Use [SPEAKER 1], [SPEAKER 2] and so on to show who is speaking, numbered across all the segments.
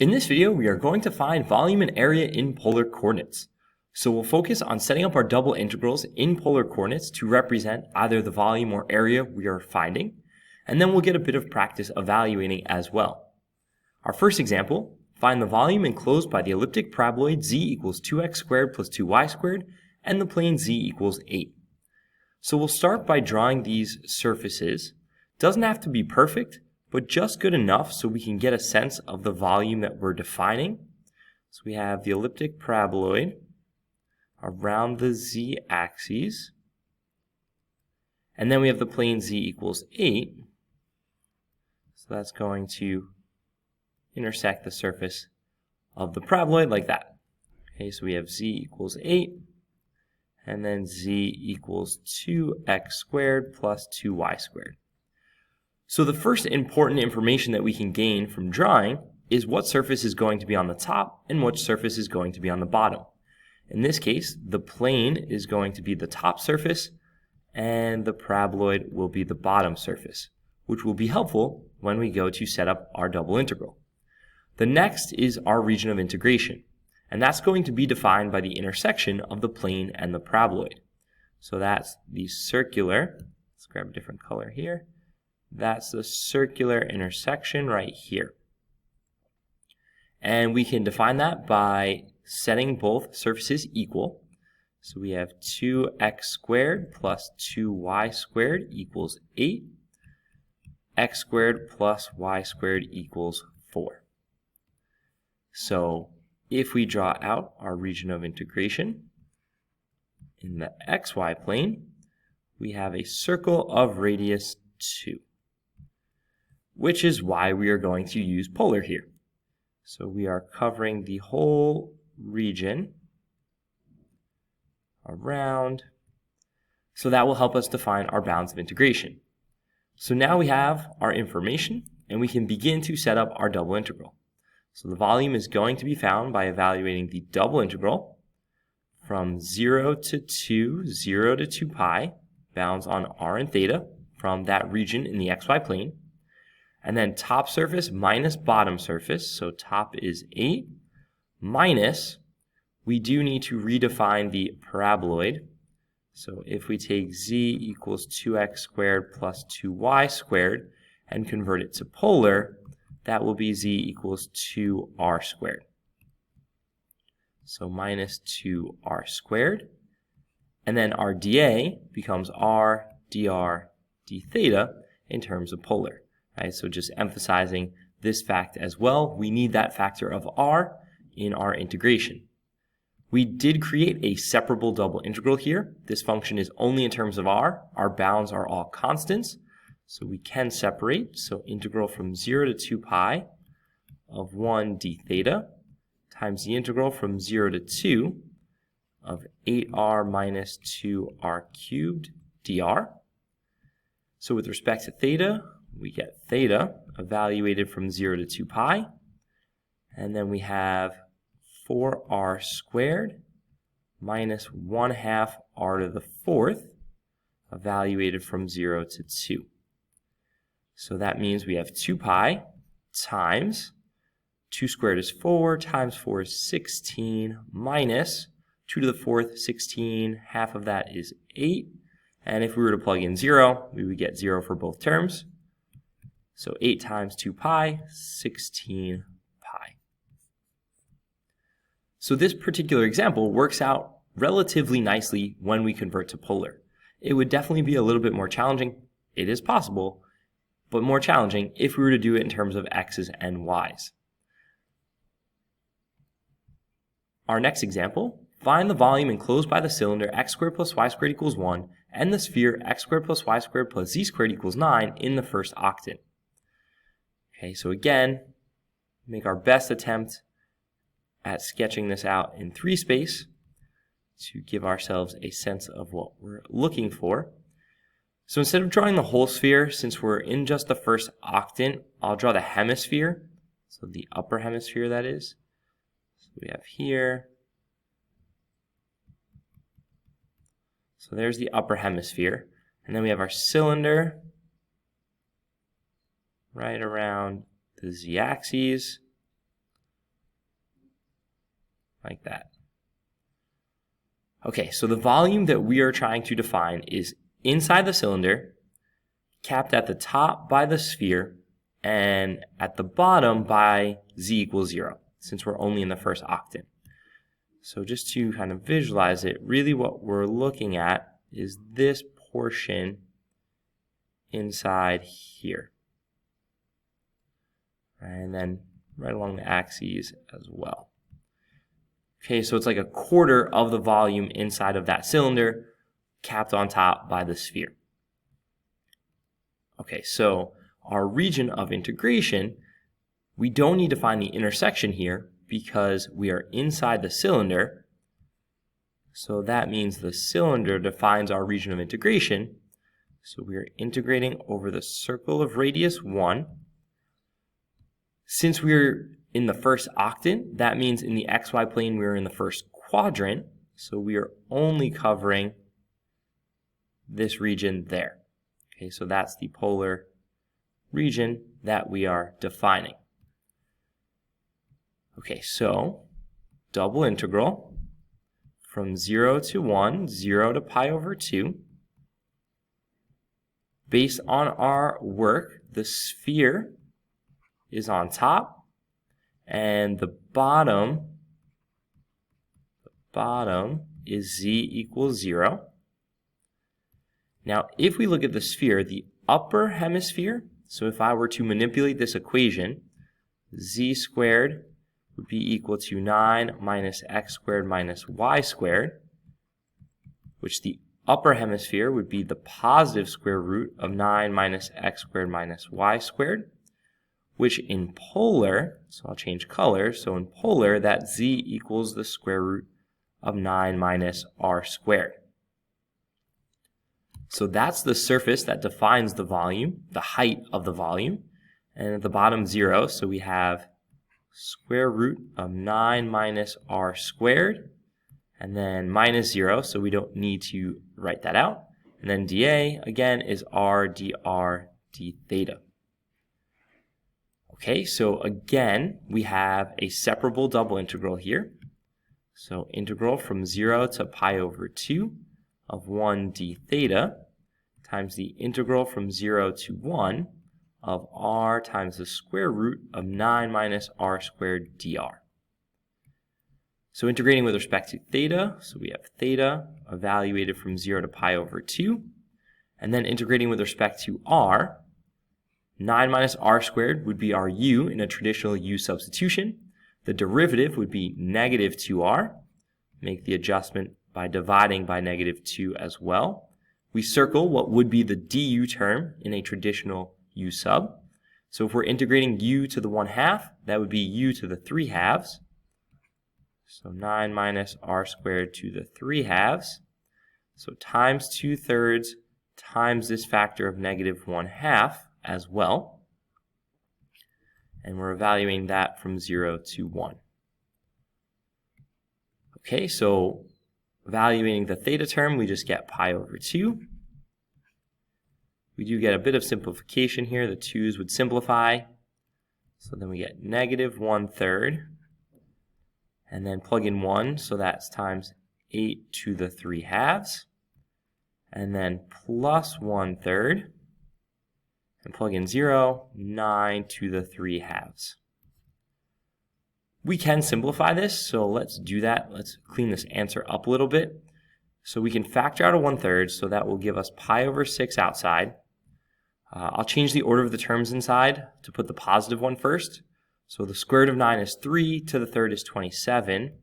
[SPEAKER 1] In this video, we are going to find volume and area in polar coordinates. So we'll focus on setting up our double integrals in polar coordinates to represent either the volume or area we are finding, and then we'll get a bit of practice evaluating as well. Our first example, find the volume enclosed by the elliptic paraboloid z equals 2x squared plus 2y squared and the plane z equals 8. So we'll start by drawing these surfaces. Doesn't have to be perfect, but just good enough so we can get a sense of the volume that we're defining. So we have the elliptic paraboloid around the z-axis, and then we have the plane z equals 8. So that's going to intersect the surface of the paraboloid like that. Okay, so we have z equals 8, and then z equals 2x squared plus 2y squared. So the first important information that we can gain from drawing is what surface is going to be on the top and which surface is going to be on the bottom. In this case, the plane is going to be the top surface and the paraboloid will be the bottom surface, which will be helpful when we go to set up our double integral. The next is our region of integration, and that's going to be defined by the intersection of the plane and the paraboloid. So that's the circular, let's grab a different color here. That's the circular intersection right here. And we can define that by setting both surfaces equal. So we have 2x squared plus 2y squared equals 8. X squared plus y squared equals 4. So if we draw out our region of integration in the xy plane, we have a circle of radius 2. Which is why we are going to use polar here. So we are covering the whole region around. So that will help us define our bounds of integration. So now we have our information and we can begin to set up our double integral. So the volume is going to be found by evaluating the double integral from 0 to 2, 0 to 2 pi, bounds on r and theta from that region in the xy plane. And then top surface minus bottom surface, so top is 8, minus, we do need to redefine the paraboloid. So if we take z equals 2x squared plus 2y squared and convert it to polar, that will be z equals 2r squared. So minus 2r squared. And then our dA becomes r dr d theta in terms of polar. Right, so just emphasizing this fact as well, we need that factor of r in our integration. We did create a separable double integral here. This function is only in terms of r. Our bounds are all constants, so we can separate. So integral from 0 to 2 pi of 1 d theta times the integral from 0 to 2 of 8r minus 2r cubed dr. So with respect to theta, we get theta evaluated from 0 to 2 pi, and then we have 4r squared minus 1/2 r to the 4th evaluated from 0 to 2. So that means we have 2 pi times 2 squared is 4 times 4 is 16 minus 2 to the 4th, 16, half of that is 8. And if we were to plug in 0, we would get 0 for both terms. So 8 times 2 pi, 16 pi. So this particular example works out relatively nicely when we convert to polar. It would definitely be a little bit more challenging. It is possible, but more challenging if we were to do it in terms of x's and y's. Our next example, find the volume enclosed by the cylinder x squared plus y squared equals 1 and the sphere x squared plus y squared plus z squared equals 9 in the first octant. Okay, so again, make our best attempt at sketching this out in 3 space to give ourselves a sense of what we're looking for. So instead of drawing the whole sphere, since we're in just the first octant, I'll draw the hemisphere, so the upper hemisphere that is. So we have here. So there's the upper hemisphere, and then we have our cylinder right around the z-axis. like that. Okay, so the volume that we are trying to define is inside the cylinder, capped at the top by the sphere, and at the bottom by z equals 0, since we're only in the first octant. So just to kind of visualize it, really what we're looking at is this portion inside here. And then right along the axes as well. Okay, so it's like a quarter of the volume inside of that cylinder, capped on top by the sphere. Okay, so our region of integration, we don't need to find the intersection here because we are inside the cylinder. So that means the cylinder defines our region of integration. So we are integrating over the circle of radius 1. Since we're in the first octant, that means in the xy plane we're in the first quadrant. So we are only covering this region there. Okay, so that's the polar region that we are defining. Okay, so double integral from 0 to 1, 0 to pi over 2. Based on our work, the sphere is on top, and the bottom is z equals 0. Now, if we look at the sphere, the upper hemisphere, so if I were to manipulate this equation, z squared would be equal to 9 minus x squared minus y squared, which the upper hemisphere would be the positive square root of 9 minus x squared minus y squared, which in polar, so I'll change color, so in polar that z equals the square root of 9 minus r squared. So that's the surface that defines the volume, the height of the volume, and at the bottom 0, so we have square root of 9 minus r squared, and then minus 0, so we don't need to write that out, and then dA, again, is r dr d theta. Okay, so again, we have a separable double integral here. So integral from 0 to pi over 2 of 1 d theta times the integral from 0 to 1 of r times the square root of 9 minus r squared dr. So integrating with respect to theta, so we have theta evaluated from 0 to pi over 2, and then integrating with respect to r, 9 minus r squared would be our u in a traditional u substitution. The derivative would be negative 2r. Make the adjustment by dividing by negative 2 as well. We circle what would be the du term in a traditional u sub. So if we're integrating u to the 1/2, that would be u to the 3/2. So 9 minus r squared to the 3/2. So times 2/3 times this factor of negative 1/2 as well. And we're evaluating that from 0 to 1. Okay, so evaluating the theta term, we just get pi over 2. We do get a bit of simplification here. The 2's would simplify. So then we get negative 1/3. And then plug in 1, so that's times 8 to the 3/2. And then plus 1/3. And plug in 0, 9 to the 3/2. We can simplify this, so let's do that. Let's clean this answer up a little bit. So we can factor out a 1/3, so that will give us pi over 6 outside. I'll change the order of the terms inside to put the positive one first. So the square root of 9 is 3 to the 3rd is 27.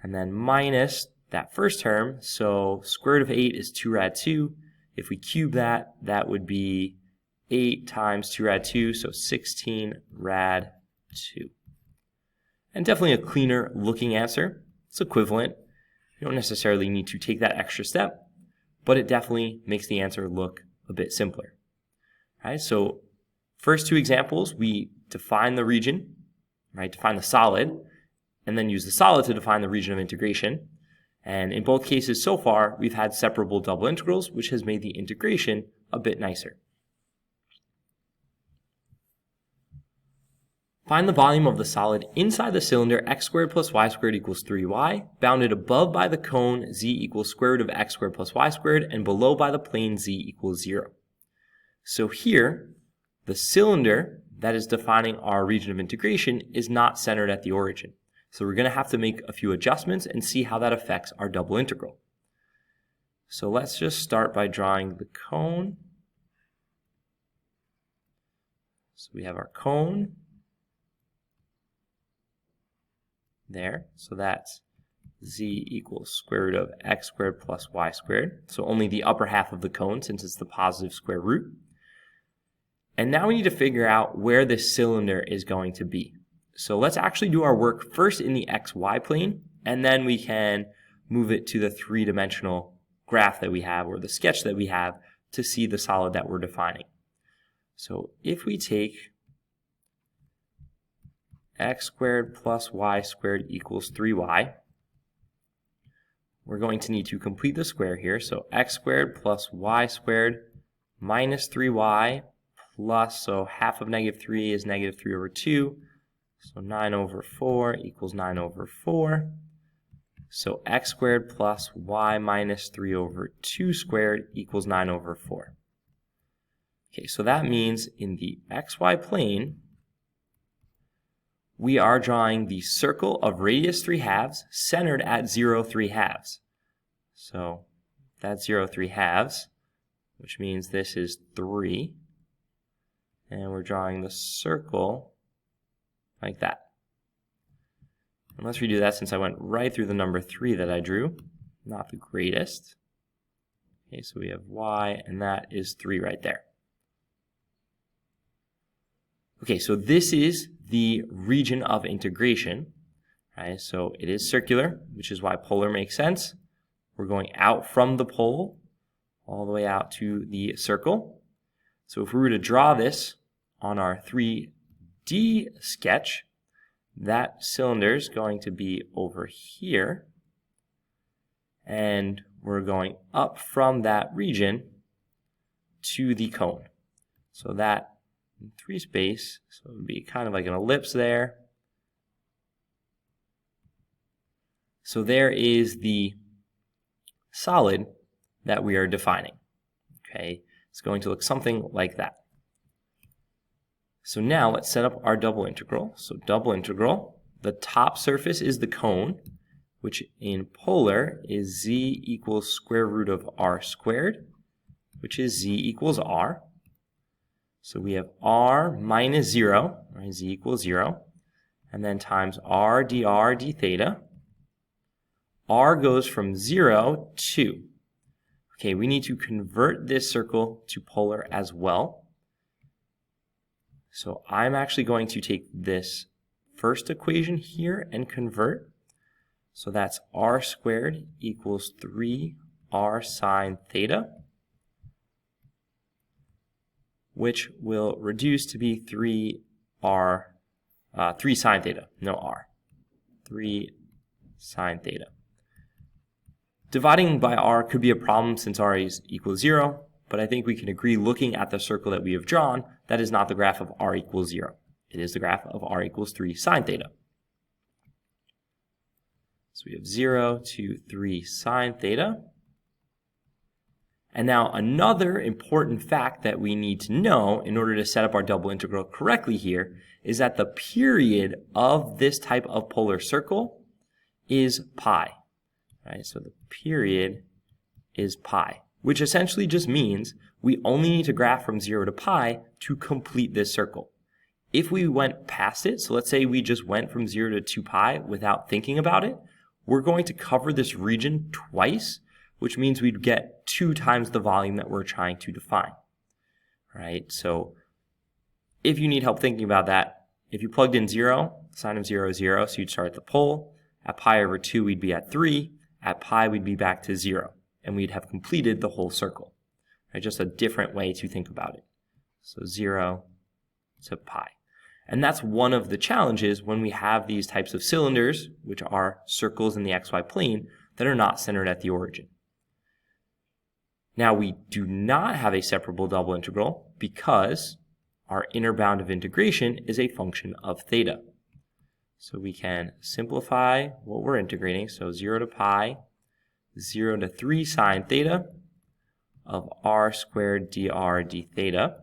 [SPEAKER 1] And then minus that first term, so square root of 8 is 2 rad 2. If we cube that, that would be 8 times 2 rad 2, so 16 rad 2. And definitely a cleaner looking answer. It's equivalent. You don't necessarily need to take that extra step, but it definitely makes the answer look a bit simpler. All right, so first two examples, we define the region, right, define the solid, and then use the solid to define the region of integration. And in both cases so far, we've had separable double integrals, which has made the integration a bit nicer. Find the volume of the solid inside the cylinder x squared plus y squared equals 3y, bounded above by the cone z equals square root of x squared plus y squared, and below by the plane z equals 0. So here, the cylinder that is defining our region of integration is not centered at the origin. So we're going to have to make a few adjustments and see how that affects our double integral. So let's just start by drawing the cone. So we have our cone there. So that's z equals square root of x squared plus y squared. So only the upper half of the cone since it's the positive square root. And now we need to figure out where this cylinder is going to be. So let's actually do our work first in the xy plane, and then we can move it to the three-dimensional graph that we have, or the sketch that we have, to see the solid that we're defining. So if we take x squared plus y squared equals 3y, we're going to need to complete the square here. So x squared plus y squared minus 3y plus, so half of negative 3 is negative 3 over 2. So 9 over 4 equals 9 over 4. So x squared plus y minus 3 over 2 squared equals 9 over 4. Okay, so that means in the xy plane, we are drawing the circle of radius 3/2 centered at 0, 3/2. So that's 0, 3/2, which means this is 3. And we're drawing the circle like that. And let's redo that since I went right through the number 3 that I drew. Not the greatest. Okay, so we have y, and that is 3 right there. Okay, so this is the region of integration. Right? So it is circular, which is why polar makes sense. We're going out from the pole all the way out to the circle. So if we were to draw this on our 3D sketch, that cylinder is going to be over here, and we're going up from that region to the cone. So that in 3 space, so it would be kind of like an ellipse there. So there is the solid that we are defining. Okay, it's going to look something like that. So now let's set up our double integral. So double integral, the top surface is the cone, which in polar is z equals square root of r squared, which is z equals r. So we have r minus 0, right, z equals 0, and then times r dr d theta. R goes from 0 to, okay, we need to convert this circle to polar as well. So I'm actually going to take this first equation here and convert. So that's r squared equals 3r sine theta, which will reduce to be 3 sine theta, no r, 3 sine theta. Dividing by r could be a problem since r is equals 0, but I think we can agree looking at the circle that we have drawn, that is not the graph of r equals 0. It is the graph of r equals 3 sine theta. So we have 0 to 3 sine theta. And now another important fact that we need to know in order to set up our double integral correctly here is that the period of this type of polar circle is pi. Right? So the period is pi, which essentially just means we only need to graph from 0 to pi to complete this circle. If we went past it, so let's say we just went from 0 to 2 pi without thinking about it, we're going to cover this region twice, which means we'd get 2 times the volume that we're trying to define. Right? So if you need help thinking about that, if you plugged in 0, sine of 0 is 0, so you'd start at the pole. At pi over 2, we'd be at 3. At pi, we'd be back to 0, and we'd have completed the whole circle. Right? Just a different way to think about it. So 0 to pi. And that's one of the challenges when we have these types of cylinders, which are circles in the xy plane, that are not centered at the origin. Now, we do not have a separable double integral because our inner bound of integration is a function of theta. So we can simplify what we're integrating. So 0 to pi, 0 to 3 sine theta of r squared dr d theta.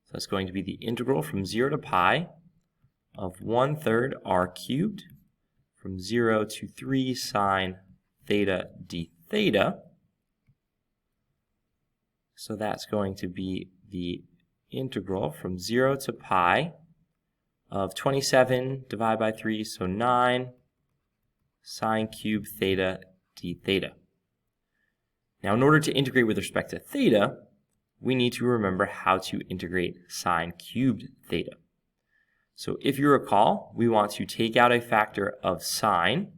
[SPEAKER 1] So that's going to be the integral from 0 to pi of 1/3 r cubed from 0 to 3 sine theta d theta. So that's going to be the integral from 0 to pi of 27 divided by 3, so 9 sine cubed theta d theta. Now, in order to integrate with respect to theta, we need to remember how to integrate sine cubed theta. So if you recall, we want to take out a factor of sine,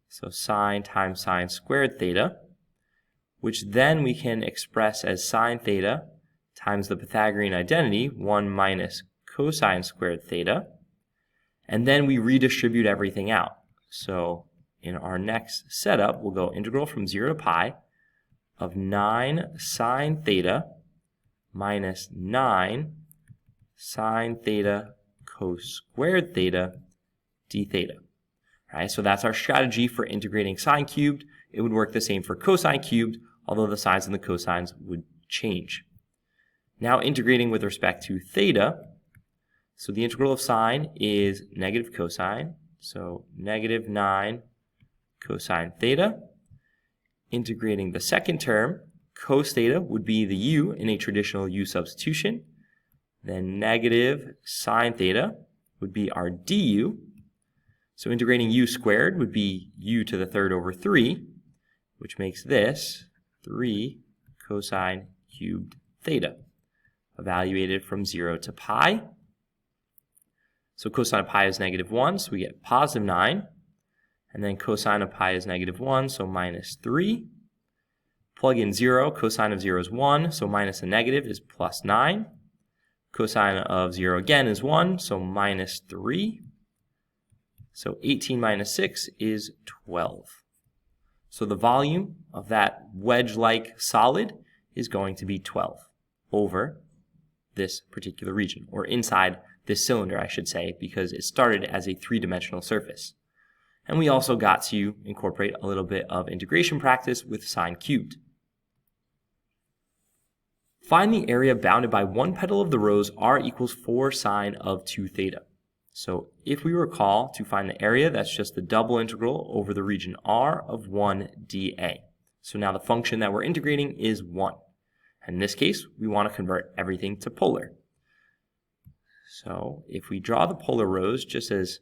[SPEAKER 1] so sine times sine squared theta, which then we can express as sine theta times the Pythagorean identity, 1 minus cosine squared theta, and then we redistribute everything out. So in our next setup, we'll go integral from 0 to pi of 9 sine theta minus 9 sine theta cos squared theta d theta. All right, so that's our strategy for integrating sine cubed. It would work the same for cosine cubed, although the sines and the cosines would change. Now integrating with respect to theta, so the integral of sine is negative cosine, so negative 9 cosine theta. Integrating the second term, cos theta would be the u in a traditional u substitution. Then negative sine theta would be our du. So integrating u squared would be u to the third over 3, which makes this 3 cosine cubed theta, evaluated from 0 to pi. So cosine of pi is negative 1, so we get positive 9. And then cosine of pi is negative 1, so minus 3. Plug in 0, cosine of 0 is 1, so minus a negative is plus 9. Cosine of 0 again is 1, so minus 3. So 18 minus 6 is 12. So the volume of that wedge-like solid is going to be 12 over this particular region, or inside this cylinder, I should say, because it started as a three-dimensional surface. And we also got to incorporate a little bit of integration practice with sine cubed. Find the area bounded by one petal of the rows r equals 4 sine of 2 theta. So if we recall, to find the area, that's just the double integral over the region r of 1 dA. So now the function that we're integrating is 1. In this case, we want to convert everything to polar. So if we draw the polar rows, just as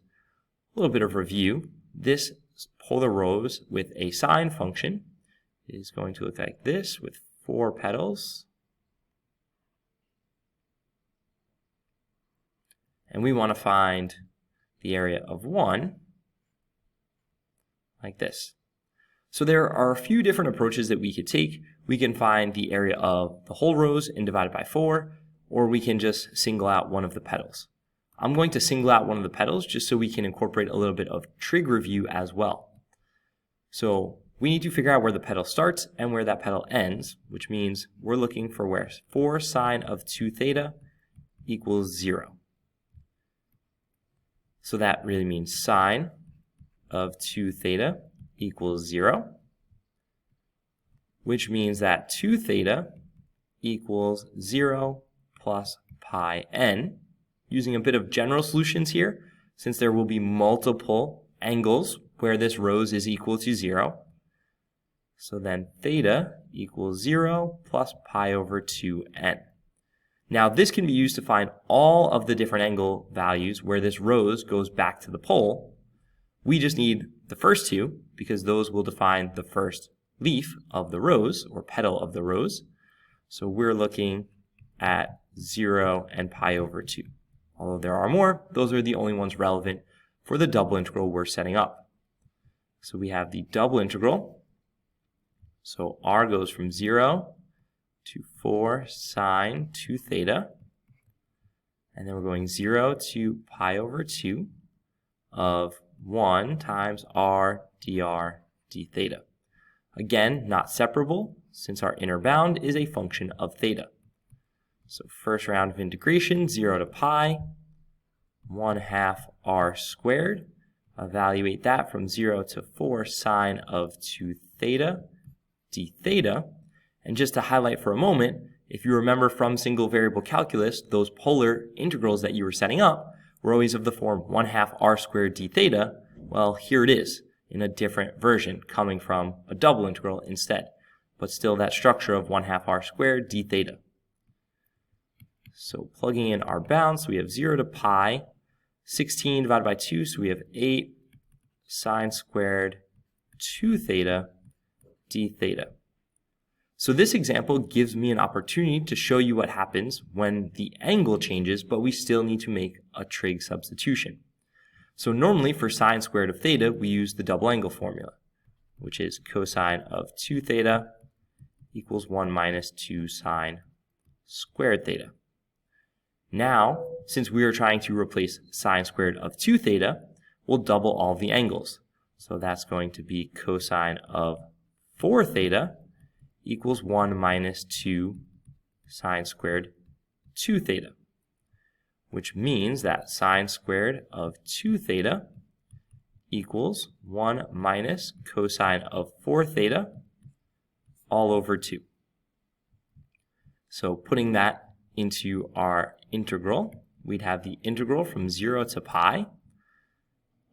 [SPEAKER 1] a little bit of review, this polar rows with a sine function is going to look like this with 4 petals. And we want to find the area of 1 like this. So there are a few different approaches that we could take. We can find the area of the whole rows and divide it by 4, or we can just single out one of the petals. I'm going to single out one of the petals just so we can incorporate a little bit of trig review as well. So we need to figure out where the petal starts and where that petal ends, which means we're looking for where 4 sine of 2 theta equals 0. So that really means sine of 2 theta equals 0, which means that 2 theta equals 0 plus pi n. Using a bit of general solutions here, since there will be multiple angles where this rows is equal to 0. So then theta equals 0 plus pi over 2n. Now this can be used to find all of the different angle values where this rows goes back to the pole. We just need the first two because those will define the first leaf of the rose or petal of the rose. So we're looking at 0 and pi over 2. Although there are more, those are the only ones relevant for the double integral we're setting up. So we have the double integral. So r goes from 0 to 4 sine 2 theta. And then we're going 0 to pi over 2 of 1 times r dr d theta. Again, not separable, since our inner bound is a function of theta. So first round of integration, 0 to pi, 1/2 r squared. Evaluate that from 0 to 4 sine of 2 theta d theta. And just to highlight for a moment, if you remember from single variable calculus, those polar integrals that you were setting up were always of the form 1/2 r squared d theta. Well, here it is in a different version coming from a double integral instead, but still that structure of 1/2 r squared d theta. So plugging in our bounds, we have 0 to pi, 16 divided by 2, so we have 8 sine squared 2 theta d theta. So this example gives me an opportunity to show you what happens when the angle changes, but we still need to make a trig substitution. So normally for sine squared of theta, we use the double angle formula, which is cosine of 2 theta equals 1 minus 2 sine squared theta. Now, since we are trying to replace sine squared of 2 theta, we'll double all the angles. So that's going to be cosine of 4 theta equals 1 minus 2 sine squared 2 theta, which means that sine squared of 2 theta equals 1 minus cosine of 4 theta all over 2. So putting that into our integral, we'd have the integral from 0 to pi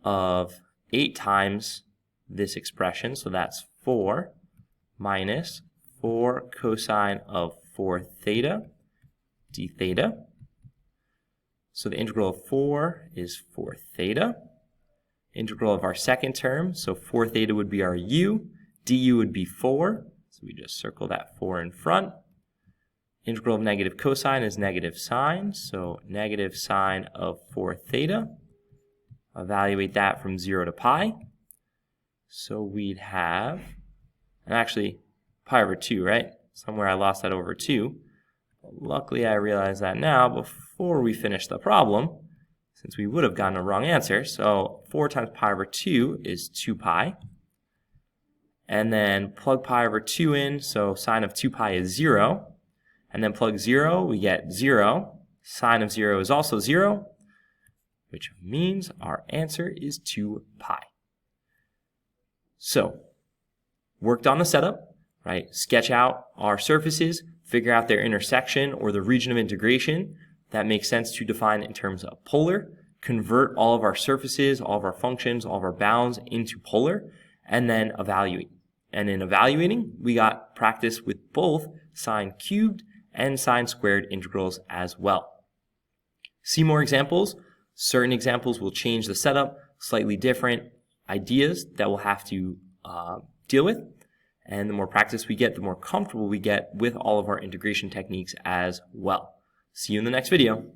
[SPEAKER 1] of 8 times this expression, so that's 4 minus 4 cosine of 4 theta d theta. So the integral of 4 is 4 theta. Integral of our second term, so 4 theta would be our u, du would be 4, so we just circle that 4 in front. Integral of negative cosine is negative sine, so negative sine of 4 theta. Evaluate that from 0 to pi. So we'd have, and actually pi over 2, right? Somewhere I lost that over 2. But luckily I realize that now before we finish the problem, since we would have gotten a wrong answer. So 4 times pi over 2 is 2 pi. And then plug pi over 2 in, so sine of 2 pi is 0. And then plug 0, we get 0. Sine of 0 is also 0, which means our answer is 2 pi. So, worked on the setup, right? Sketch out our surfaces, figure out their intersection or the region of integration that makes sense to define in terms of polar, convert all of our surfaces, all of our functions, all of our bounds into polar, and then evaluate. And in evaluating, we got practice with both sine cubed and sine squared integrals as well. See more examples. Certain examples will change the setup, slightly different ideas that we'll have to deal with. And the more practice we get, the more comfortable we get with all of our integration techniques as well. See you in the next video.